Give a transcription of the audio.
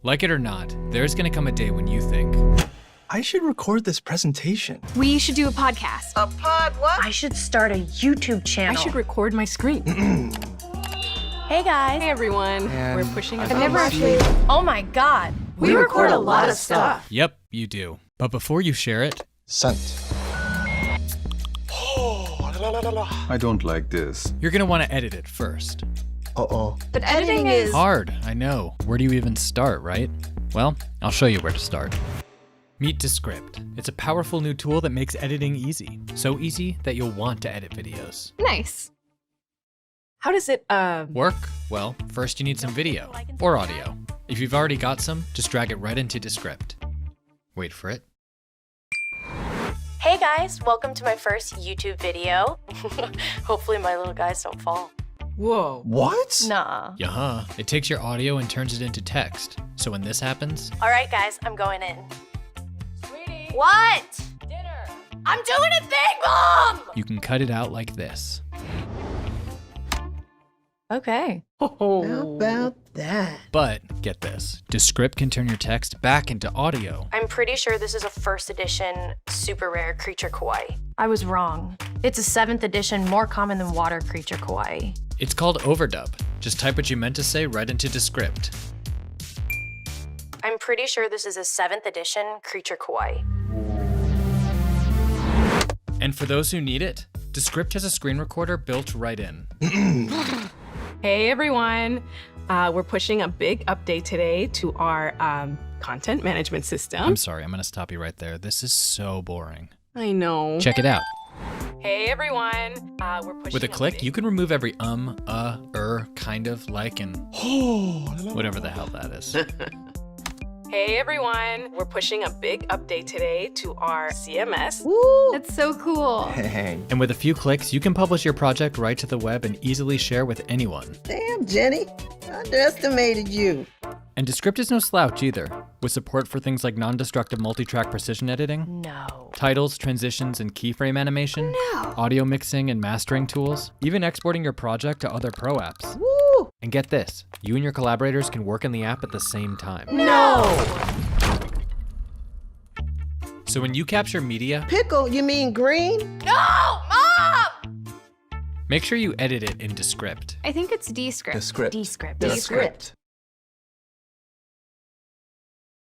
Like it or not, there's gonna come a day when you think, I should record this presentation. We should do a podcast. A pod what? I should start a YouTube channel. I should record my screen. Hey guys. Hey everyone. And We're pushing I've a never actually. Oh my god. We record a lot of stuff. yep, you do. But before you share it, Sent. I don't like this. you're gonna wanna edit it first. Uh-oh. But editing is. Hard, I know. Where do you even start, right? Well, I'll show you where to start. Meet Descript. It's a powerful new tool that makes editing easy. So easy that you'll want to edit videos. Nice. How does it, Work? Well, first you need some video or audio. If you've already got some, just drag it right into Descript. Wait for it. Hey guys, welcome to my first YouTube video. Hopefully my little guys don't fall. whoa. What? Nah. Yeah, it takes your audio and turns it into text. So when this happens, All right guys, I'm going in. Sweetie. What? Dinner. I'm doing a thing, Mom! you can cut it out like this. Okay. How about that? But get this, Descript can turn your text back into audio. I'm pretty sure this is a first edition, super rare creature kawaii. I was wrong. It's a 7th edition, more common than water creature kawaii. It's called overdub. Just type what you meant to say right into Descript. I'm pretty sure this is a 7th edition creature kawaii. And for those who need it, Descript has a screen recorder built right in. Hey everyone. We're pushing a big update today to our content management system. I'm sorry, I'm gonna stop you right there. This is so boring. I know. Check it out. Hey everyone. We're pushing With a click, you can remove every kind of, like, and whatever the hell that is. Hey everyone. We're pushing a big update today to our CMS. Woo! That's so cool. Hey. And with a few clicks, you can publish your project right to the web and easily share with anyone. Damn, Jenny. Underestimated you. And Descript is no slouch either, with support for things like non-destructive multi-track precision editing, No. titles, transitions, and keyframe animation, No. audio mixing and mastering tools, even exporting your project to other pro apps. Woo! And get this, you and your collaborators can work in the app at the same time. No! So when you capture media, Pickle, you mean green? No! Mom! make sure you edit it in Descript. I think it's Descript. Descript. Descript. Descript.